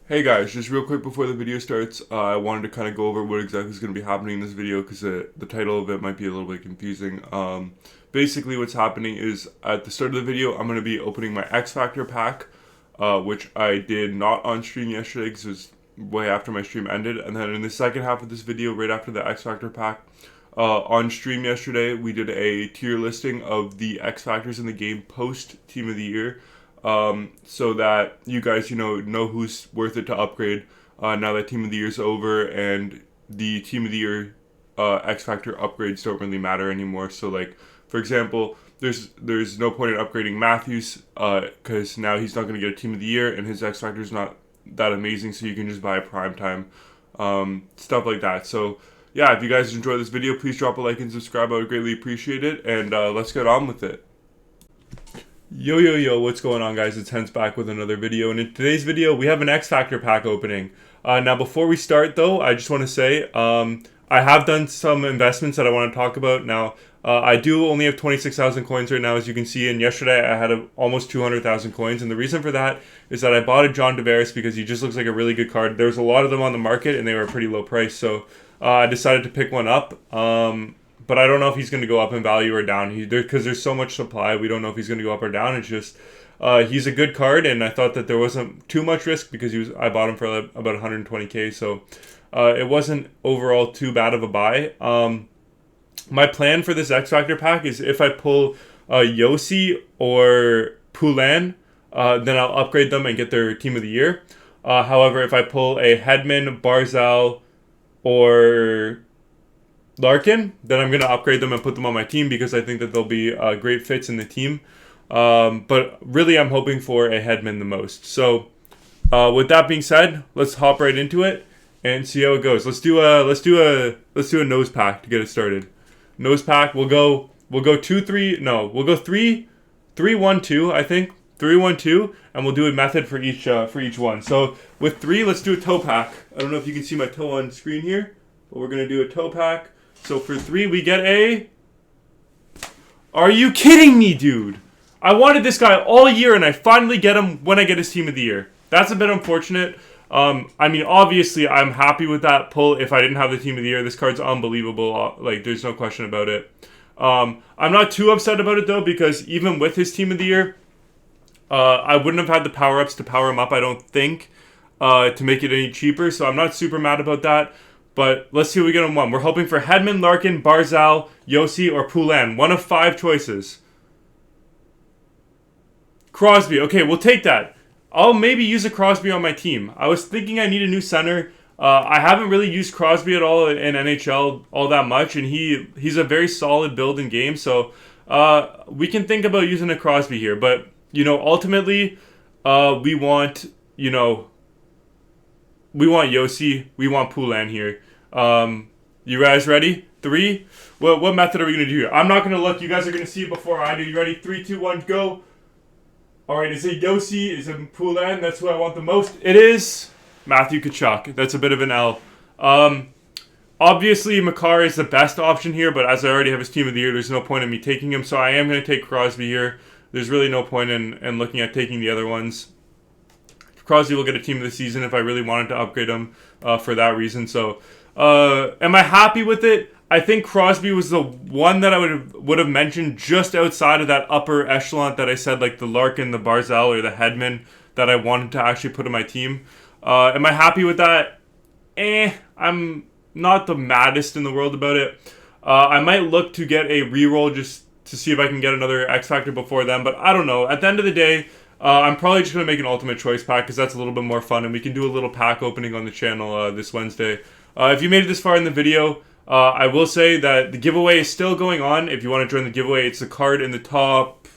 Hey guys, just real quick before the video starts, I wanted to kind of go over what exactly is going to be happening in this video because the title of it might be a little bit confusing. Basically what's happening is at the start of the video, I'm going to be opening my X Factor pack, which I did not on stream yesterday because it was way after my stream ended. And then in the second half of this video, right after the X Factor pack, on stream yesterday, we did a tier listing of the X Factors in the game post Team of the Year. So that you guys, know who's worth it to upgrade now that Team of the Year's over and the Team of the Year X Factor upgrades don't really matter anymore. So, like, for example, there's no point in upgrading Matthews because now he's not going to get a Team of the Year and his X Factor is not that amazing, so you can just buy a prime time, stuff like that. So, yeah, if you guys enjoyed this video, please drop a like and subscribe. I would greatly appreciate it, and let's get on with it. Yo, what's going on, guys? It's Hence back with another video, and in today's video, we have an X Factor pack opening. Now, before we start, though, I just want to say, I have done some investments that I want to talk about. Now, I do only have 26,000 coins right now, as you can see, and yesterday I had almost 200,000 coins, and the reason for that is that I bought a John Tavares because he just looks like a really good card. There's a lot of them on the market, and they were a pretty low price, so I decided to pick one up. But I don't know if he's going to go up in value or down. Because there's so much supply, we don't know if he's going to go up or down. It's just he's a good card, and I thought that there wasn't too much risk because I bought him for about 120k, so it wasn't overall too bad of a buy. My plan for this X Factor pack is if I pull Yossi or Poulin, then I'll upgrade them and get their Team of the Year. However, if I pull a Hedman, Barzal, or Larkin, then I'm going to upgrade them and put them on my team because I think that they'll be great fits in the team. But really, I'm hoping for a Hedman the most. So, with that being said, let's hop right into it and see how it goes. Let's do a nose pack to get it started. Nose pack. We'll go 2-3. No, we'll go 3-1-2. I think 3-1-2, and we'll do a method for each one. So with 3, let's do a toe pack. I don't know if you can see my toe on screen here, but we're gonna do a toe pack. So for 3, we get a... Are you kidding me, dude? I wanted this guy all year, and I finally get him when I get his Team of the Year. That's a bit unfortunate. I mean, obviously, I'm happy with that pull. If I didn't have the Team of the Year, this card's unbelievable. Like, there's no question about it. I'm not too upset about it, though, because even with his Team of the Year, I wouldn't have had the power-ups to power him up, I don't think, to make it any cheaper. So I'm not super mad about that. But let's see what we get on one. We're hoping for Hedman, Larkin, Barzal, Yossi, or Poulin. One of 5 choices. Crosby. Okay, we'll take that. I'll maybe use a Crosby on my team. I was thinking I need a new center. I haven't really used Crosby at all in NHL all that much, and he's a very solid build in game. So we can think about using a Crosby here. But, ultimately, we want, we want Yossi. We want Poulin here. You guys ready? 3? Well, what method are we going to do here? I'm not going to look. You guys are going to see it before I do. You ready? 3, 2, 1, go. All right, is it Yossi? Is it Poulin? That's who I want the most. It is Matthew Tkachuk. That's a bit of an L. Obviously, Makar is the best option here, but as I already have his Team of the Year, there's no point in me taking him, so I am going to take Crosby here. There's really no point in looking at taking the other ones. Crosby will get a Team of the Season if I really wanted to upgrade him for that reason. So, am I happy with it? I think Crosby was the one that I would have mentioned just outside of that upper echelon that I said, like the Larkin, the Barzal, or the Hedman that I wanted to actually put in my team. Am I happy with that? I'm not the maddest in the world about it. I might look to get a reroll just to see if I can get another X Factor before then, but I don't know. At the end of the day, I'm probably just going to make an Ultimate Choice pack because that's a little bit more fun, and we can do a little pack opening on the channel this Wednesday. If you made it this far in the video, I will say that the giveaway is still going on. If you want to join the giveaway, it's the card in the top,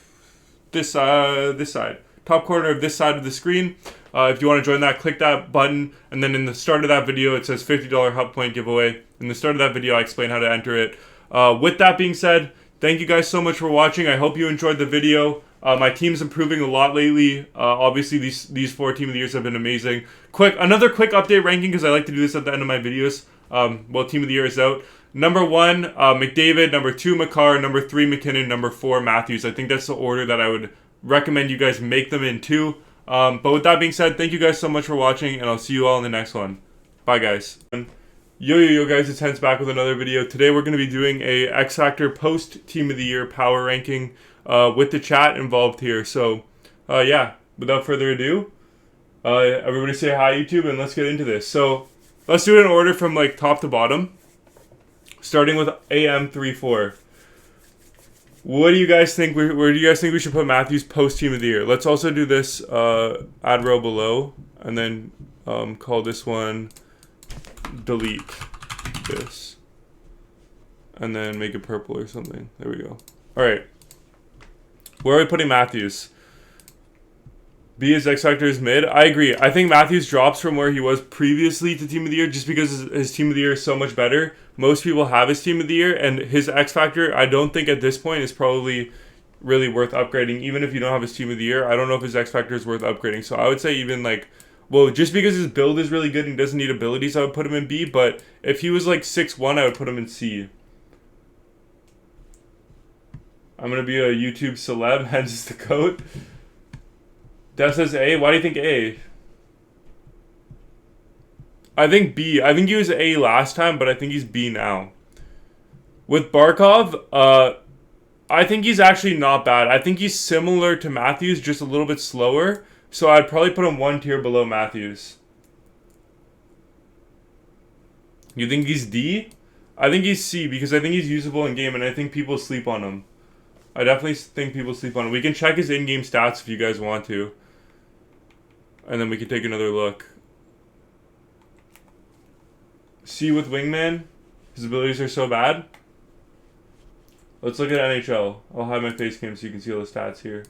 this side, top corner of this side of the screen. If you want to join that, click that button, and then in the start of that video, it says $50 Hub Point giveaway. In the start of that video, I explain how to enter it. With that being said, thank you guys so much for watching. I hope you enjoyed the video. My team's improving a lot lately. Obviously, these 4 Team of the Years have been amazing. Another quick update ranking because I like to do this at the end of my videos. Team of the Year is out. Number 1, McDavid. Number 2, Makar. Number 3, McKinnon. Number 4, Matthews. I think that's the order that I would recommend you guys make them in too. But with that being said, thank you guys so much for watching, and I'll see you all in the next one. Bye, guys. Yo guys, it's Hence back with another video. Today we're going to be doing a X Factor post Team of the Year power ranking with the chat involved here. So, yeah, without further ado, everybody say hi YouTube and let's get into this. So, let's do it in order from like top to bottom, starting with AM34. What do you guys think? Where do you guys think we should put Matthews post Team of the Year? Let's also do this add row below, and then call this one delete this, and then make it purple or something. There we go. All right, where are we putting Matthews? B is X Factor is mid. I agree. I think Matthews drops from where he was previously to Team of the Year just because his Team of the Year is so much better. Most people have his Team of the Year, and his X Factor, I don't think at this point is probably really worth upgrading. Even if you don't have his Team of the Year, I don't know if his X Factor is worth upgrading. So I would say even like, well, just because his build is really good and doesn't need abilities, I would put him in B. But if he was like 6'1", I would put him in C. I'm going to be a YouTube celeb, hence the coat. That says A. Why do you think A? I think B. I think he was A last time, but I think he's B now. With Barkov, I think he's actually not bad. I think he's similar to Matthews, just a little bit slower. So I'd probably put him one tier below Matthews. You think he's D? I think he's C because I think he's usable in game, and I think people sleep on him. I definitely think people sleep on him. We can check his in-game stats if you guys want to. And then we can take another look. C with Wingman. His abilities are so bad. Let's look at NHL. I'll hide my face cam so you can see all the stats here.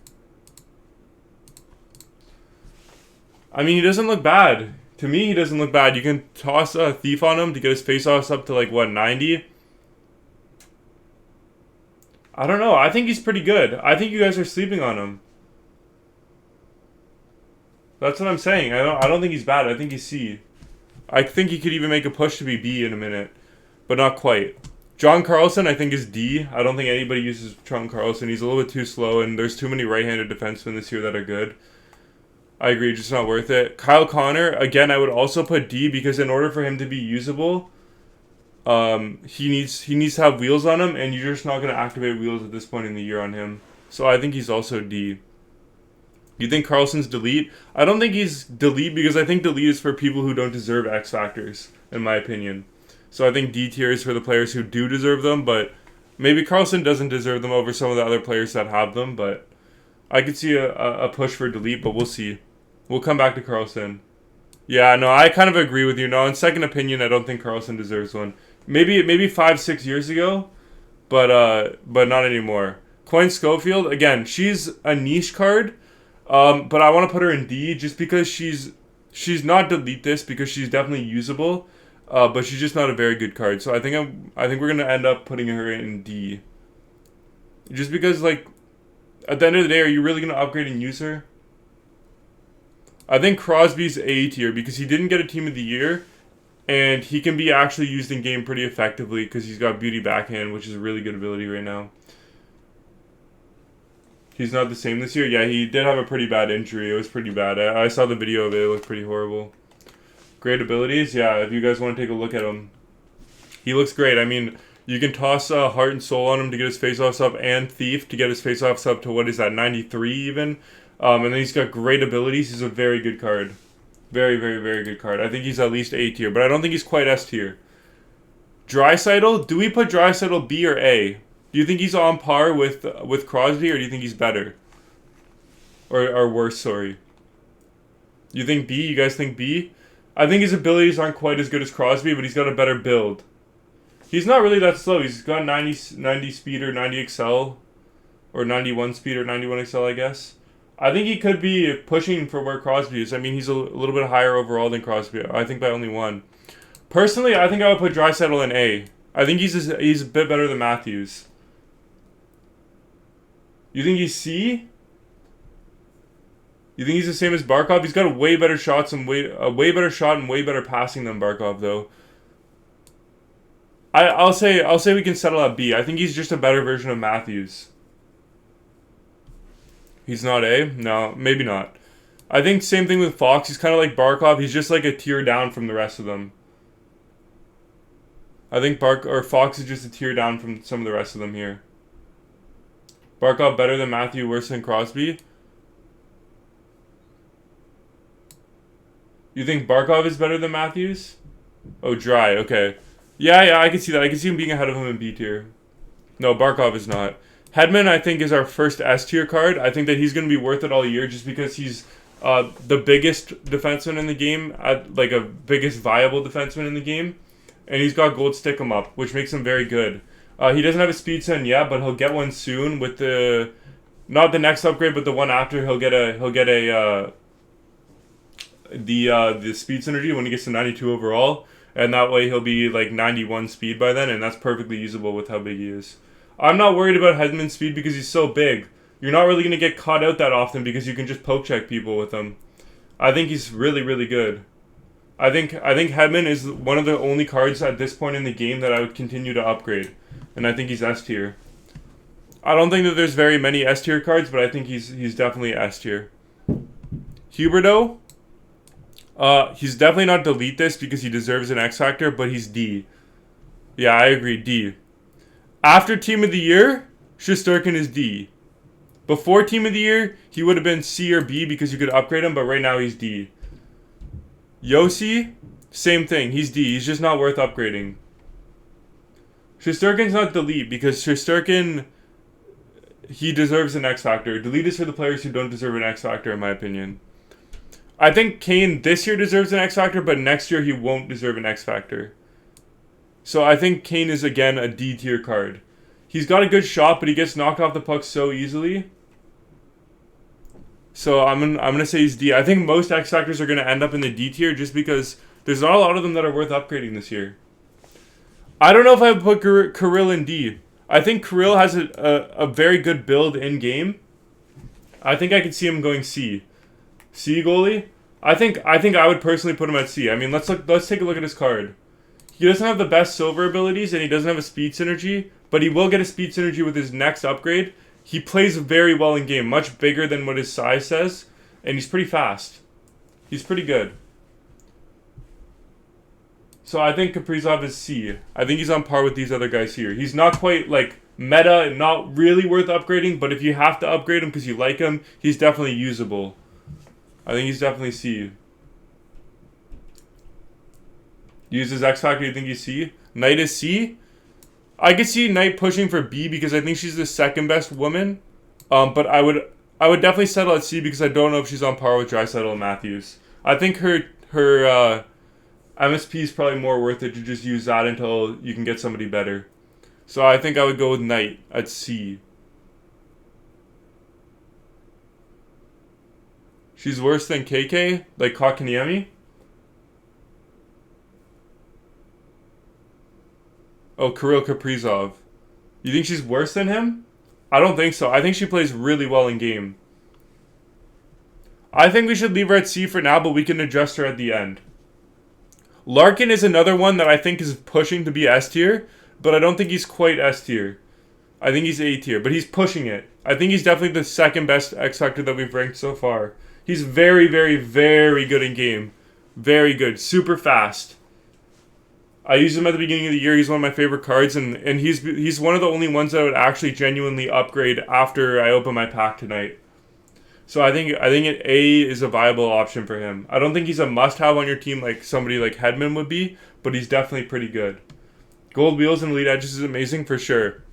I mean, he doesn't look bad. To me, he doesn't look bad. You can toss a Thief on him to get his face-offs up to like, what, 90? I don't know. I think he's pretty good. I think you guys are sleeping on him. That's what I'm saying. I don't think he's bad. I think he's C. I think he could even make a push to be B in a minute, but not quite. John Carlson, I think, is D. I don't think anybody uses John Carlson. He's a little bit too slow, and there's too many right-handed defensemen this year that are good. I agree, just not worth it. Kyle Connor, again, I would also put D because in order for him to be usable, he needs to have wheels on him, and you're just not going to activate wheels at this point in the year on him. So I think he's also D. You think Carlson's delete? I don't think he's delete because I think delete is for people who don't deserve X Factors, in my opinion. So I think D tier is for the players who do deserve them, but maybe Carlson doesn't deserve them over some of the other players that have them, but I could see a push for delete, but we'll see. We'll come back to Carlson. Yeah, no, I kind of agree with you. No, in second opinion, I don't think Carlson deserves one. Maybe 5-6 years ago, but not anymore. Coin Schofield, again, she's a niche card. But I want to put her in D just because she's not delete this because she's definitely usable, but she's just not a very good card. So I think we're gonna end up putting her in D. Just because like at the end of the day, are you really gonna upgrade and use her? I think Crosby's A tier because he didn't get a Team of the Year, and he can be actually used in game pretty effectively because he's got Beauty Backhand, which is a really good ability right now. He's not the same this year? Yeah, he did have a pretty bad injury. It was pretty bad. I saw the video of it. It looked pretty horrible. Great abilities? Yeah, if you guys want to take a look at him. He looks great. I mean, you can toss Heart and Soul on him to get his face-offs up and Thief to get his face-offs up to, what is that, 93 even? And then he's got great abilities. He's a very good card. Very, very, very good card. I think he's at least A tier, but I don't think he's quite S tier. Draisaitl? Do we put Draisaitl B or A? Do you think he's on par with Crosby, or do you think he's better? Or worse, sorry. You think B? You guys think B? I think his abilities aren't quite as good as Crosby, but he's got a better build. He's not really that slow. He's got 90 speed or 90 excel. Or 91 speed or 91 excel, I guess. I think he could be pushing for where Crosby is. I mean, he's a little bit higher overall than Crosby. I think by only one. Personally, I think I would put Draisaitl in A. I think he's a bit better than Matthews. You think he's C? You think he's the same as Barkov? He's got a way better shots and a way better shot and way better passing than Barkov, though. I'll say we can settle at B. I think he's just a better version of Matthews. He's not A? No, maybe not. I think same thing with Fox. He's kind of like Barkov. He's just like a tier down from the rest of them. I think Fox is just a tier down from some of the rest of them here. Barkov better than Matthew, worse than Crosby. You think Barkov is better than Matthews? Oh, Dry. Okay. Yeah, I can see that. I can see him being ahead of him in B tier. No, Barkov is not. Hedman, I think, is our first S tier card. I think that he's going to be worth it all year just because he's the biggest defenseman in the game, like a biggest viable defenseman in the game. And he's got gold stick him up, which makes him very good. He doesn't have a speed sen yet, but he'll get one soon with the not the next upgrade, but the one after. He'll get the speed synergy when he gets to 92 overall, and that way he'll be like 91 speed by then, and that's perfectly usable with how big he is. I'm not worried about Hedman's speed because he's so big. You're not really gonna get caught out that often because you can just poke check people with him. I think he's really, really good. I think Hedman is one of the only cards at this point in the game that I would continue to upgrade, and I think he's S tier. I don't think that there's very many S tier cards, but I think he's definitely S tier. Huberto, he's definitely not delete this because he deserves an X Factor, but he's D. Yeah, I agree, D. After Team of the Year, Shesterkin is D. Before Team of the Year, he would have been C or B because you could upgrade him, but right now he's D. Yossi, same thing. He's D. He's just not worth upgrading. Shesterkin's not delete because Shesterkin, he deserves an X Factor. Delete is for the players who don't deserve an X Factor, in my opinion. I think Kane this year deserves an X Factor, but next year he won't deserve an X Factor. So I think Kane is, again, a D tier card. He's got a good shot, but he gets knocked off the puck so easily. So I'm gonna say he's D. I think most X Factors are gonna end up in the D tier just because there's not a lot of them that are worth upgrading this year. I don't know if I would put Kirill in D. I think Kirill has a very good build in game. I think I could see him going C. C goalie. I think I would personally put him at C. I mean, let's take a look at his card. He doesn't have the best silver abilities and he doesn't have a speed synergy, but he will get a speed synergy with his next upgrade. He plays very well in game, much bigger than what his size says, and he's pretty fast. He's pretty good. So I think Kaprizov is C. I think he's on par with these other guys here. He's not quite like meta and not really worth upgrading, but if you have to upgrade him because you like him, he's definitely usable. I think he's definitely C. Use his X Factor, you think he's C? Knight is C? I could see Knight pushing for B because I think she's the second best woman. But I would definitely settle at C because I don't know if she's on par with Draisaitl and Matthews. I think her MSP is probably more worth it to just use that until you can get somebody better. So I think I would go with Knight at C. She's worse than KK? Like Kotkaniemi? Oh, Kirill Kaprizov. You think she's worse than him? I don't think so. I think she plays really well in game. I think we should leave her at C for now, but we can adjust her at the end. Larkin is another one that I think is pushing to be S tier, but I don't think he's quite S tier. I think he's A tier, but he's pushing it. I think he's definitely the second best X Factor that we've ranked so far. He's very, very, very good in game. Very good. Super fast. I used him at the beginning of the year. He's one of my favorite cards, and he's one of the only ones that I would actually genuinely upgrade after I open my pack tonight. So I think A is a viable option for him. I don't think he's a must-have on your team like somebody like Hedman would be, but he's definitely pretty good. Gold wheels and elite edges is amazing for sure.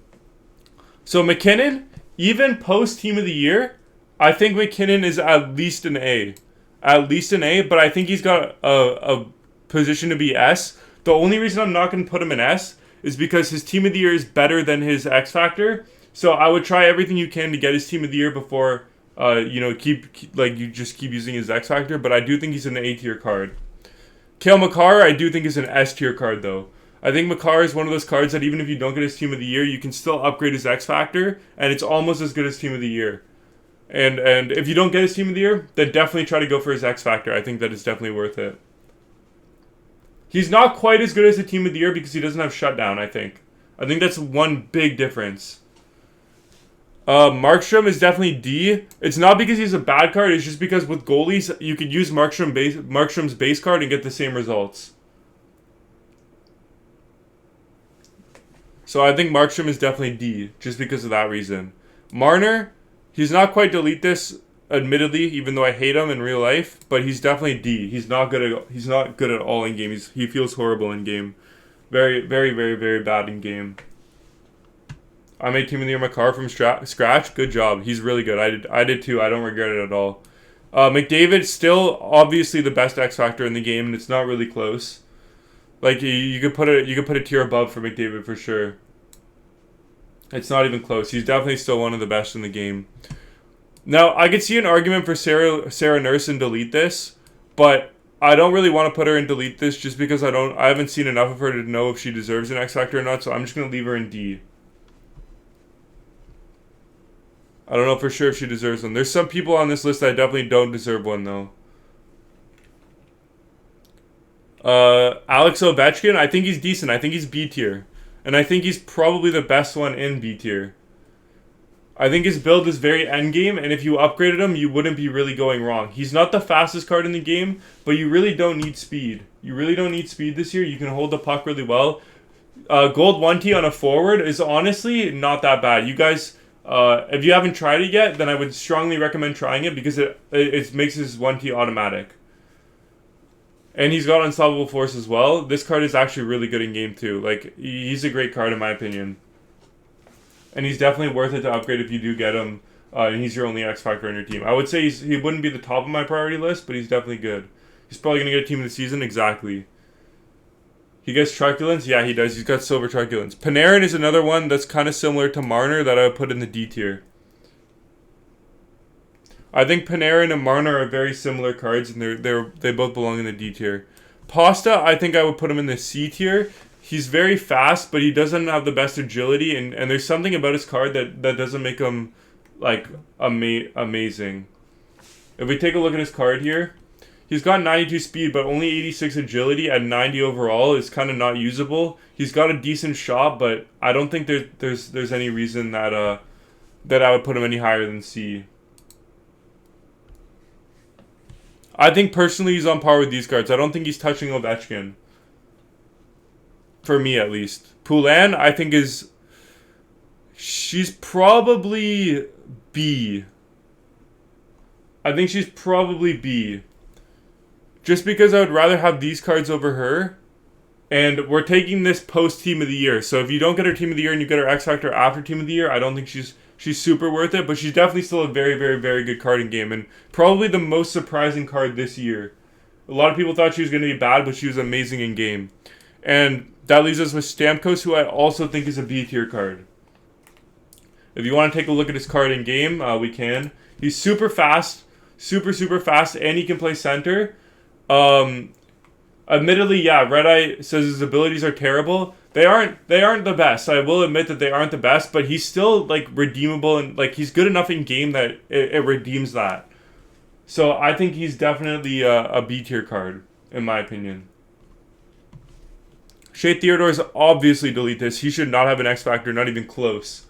So McKinnon, even post Team of the Year, I think McKinnon is at least an A. At least an A, but I think he's got a position to be S. The only reason I'm not going to put him in S is because his Team of the Year is better than his X Factor. So I would try everything you can to get his Team of the Year before, you just keep using his X Factor. But I do think he's an A tier card. Cale Makar, I do think is an S tier card though. I think Makar is one of those cards that even if you don't get his Team of the Year, you can still upgrade his X Factor, and it's almost as good as Team of the Year. And if you don't get his Team of the Year, then definitely try to go for his X Factor. I think that is definitely worth it. He's not quite as good as the Team of the Year because he doesn't have shutdown, I think. I think that's one big difference. Markstrom is definitely D. It's not because he's a bad card. It's just because with goalies, you could use Markstrom's base card and get the same results. So I think Markstrom is definitely D, just because of that reason. Marner, he's not quite delete this, admittedly, even though I hate him in real life, but he's definitely D. He's not good at all in game. He feels horrible in game. Very, very, very, very bad in game. I made Team of the Year my car from scratch. Good job. He's really good. I did too. I don't regret it at all. McDavid's still obviously the best X factor in the game, and it's not really close. Like you could put a tier above for McDavid for sure. It's not even close. He's definitely still one of the best in the game. Now I could see an argument for Sarah Nurse and delete this, but I don't really want to put her in delete this just because I haven't seen enough of her to know if she deserves an X factor or not. So I'm just gonna leave her in D. I don't know for sure if she deserves one. There's some people on this list that definitely don't deserve one though. Alex Ovechkin, I think he's decent. I think he's B tier. And I think he's probably the best one in B tier. I think his build is very endgame, and if you upgraded him, you wouldn't be really going wrong. He's not the fastest card in the game, but you really don't need speed. You really don't need speed this year. You can hold the puck really well. Gold 1T on a forward is honestly not that bad. You guys, if you haven't tried it yet, then I would strongly recommend trying it because it makes his 1T automatic. And he's got Unstoppable Force as well. This card is actually really good in game too. Like, he's a great card in my opinion. And he's definitely worth it to upgrade if you do get him. And he's your only X Factor on your team. I would say he wouldn't be the top of my priority list, but he's definitely good. He's probably going to get a team of the season. Exactly. He gets Truculence? Yeah, he does. He's got Silver Truculence. Panarin is another one that's kind of similar to Marner that I would put in the D tier. I think Panarin and Marner are very similar cards, and they both belong in the D tier. Pasta, I think I would put him in the C tier. He's very fast, but he doesn't have the best agility, and there's something about his card that doesn't make him, like, amazing. If we take a look at his card here, he's got 92 speed, but only 86 agility at 90 overall is kind of not usable. He's got a decent shot, but I don't think there's any reason that I would put him any higher than C. I think personally he's on par with these cards. I don't think he's touching Ovechkin. For me, at least. Poulin, I think she's probably B. I think she's probably B. Just because I would rather have these cards over her. And we're taking this post-Team of the Year. So if you don't get her Team of the Year and you get her X Factor after Team of the Year, I don't think she's super worth it. But she's definitely still a very, very, very good card in game. And probably the most surprising card this year. A lot of people thought she was going to be bad, but she was amazing in game. And that leaves us with Stamkos, who I also think is a B tier card. If you want to take a look at his card in game, we can. He's super fast, super fast, and he can play center. Admittedly, yeah, Red Eye says his abilities are terrible. They aren't the best. I will admit that they aren't the best, but he's still like redeemable, and like he's good enough in game that it redeems that. So I think he's definitely a B tier card in my opinion. Shea Theodore's obviously delete this. He should not have an X Factor, not even close.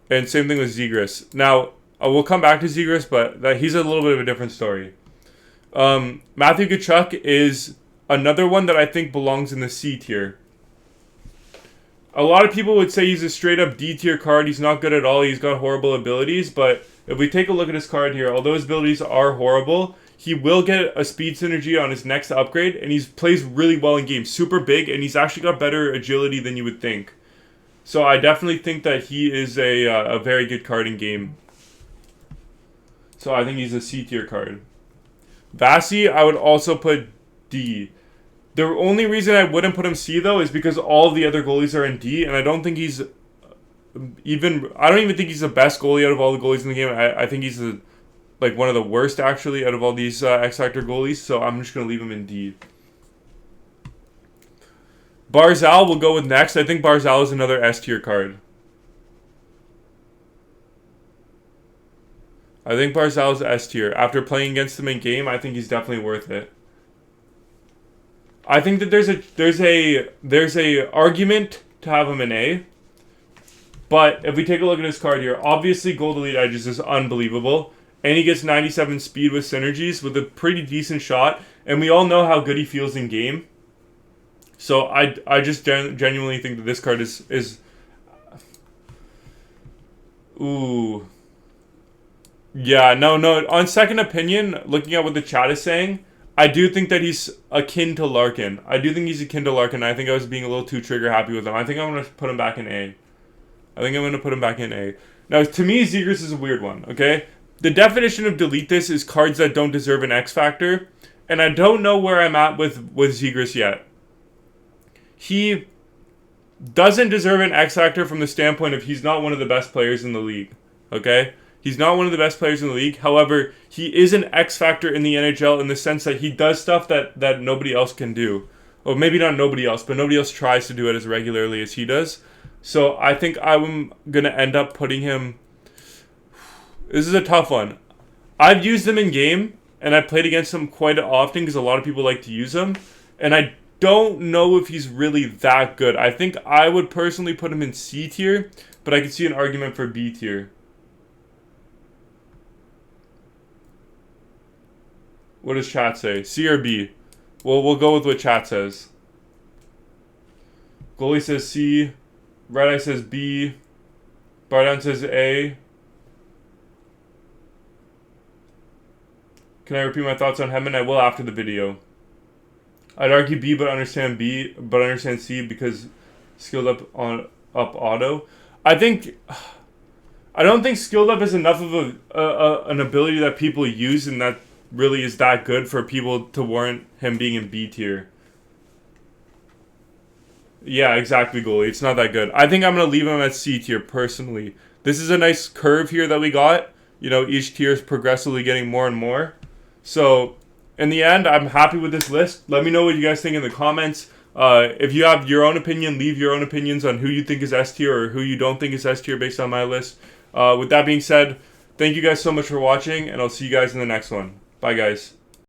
And same thing with Zegras. Now, we'll come back to Zegras, but he's a little bit of a different story. Matthew Tkachuk is another one that I think belongs in the C tier. A lot of people would say he's a straight up D tier card. He's not good at all. He's got horrible abilities, but if we take a look at his card here, although his abilities are horrible, he will get a speed synergy on his next upgrade, and he plays really well in game. Super big, and he's actually got better agility than you would think. So I definitely think that he is a very good card in game. So I think he's a C tier card. Vasi, I would also put D. The only reason I wouldn't put him C, though, is because all of the other goalies are in D, and I don't think he's I don't even think he's the best goalie out of all the goalies in the game. I think he's like one of the worst, actually, out of all these X Factor goalies, so I'm just going to leave him in D. Barzal we'll go with next. I think Barzal is another S tier card. I think Barzal is S tier. After playing against him in game, I think he's definitely worth it. I think that there's a argument to have him in A, But if we take a look at his card here, obviously Gold Elite Edges is unbelievable. And he gets 97 speed with synergies with a pretty decent shot. And we all know how good he feels in game. So I just genuinely think that this card is ooh. Yeah, no. On second opinion, looking at what the chat is saying, I do think that he's akin to Larkin. I think I was being a little too trigger happy with him. I think I'm going to put him back in A. Now, to me, Zegras is a weird one, okay? The definition of delete this is cards that don't deserve an X factor. And I don't know where I'm at with Zegras yet. He doesn't deserve an X factor from the standpoint of he's not one of the best players in the league, okay? He's not one of the best players in the league. However, he is an X factor in the NHL in the sense that he does stuff that nobody else can do. Or maybe not nobody else, but nobody else tries to do it as regularly as he does. So I think I'm going to end up putting him... This is a tough one. I've used him in game, and I played against him quite often because a lot of people like to use him. And I don't know if he's really that good. I think I would personally put him in C tier, but I could see an argument for B tier. What does chat say? C or B? Well, we'll go with what chat says. Goalie says C. Red Eye says B. Bardown says A. Can I repeat my thoughts on Hedman? I will after the video. I'd argue B, but understand C because skilled up auto. I don't think skilled up is enough of an ability that people use, and that really is that good for people to warrant him being in B tier. Yeah, exactly, goalie. It's not that good. I think I'm going to leave him at C tier, personally. This is a nice curve here that we got. You know, each tier is progressively getting more and more. So, in the end, I'm happy with this list. Let me know what you guys think in the comments. If you have your own opinion, leave your own opinions on who you think is S tier or who you don't think is S tier based on my list. With that being said, thank you guys so much for watching, and I'll see you guys in the next one. Bye, guys.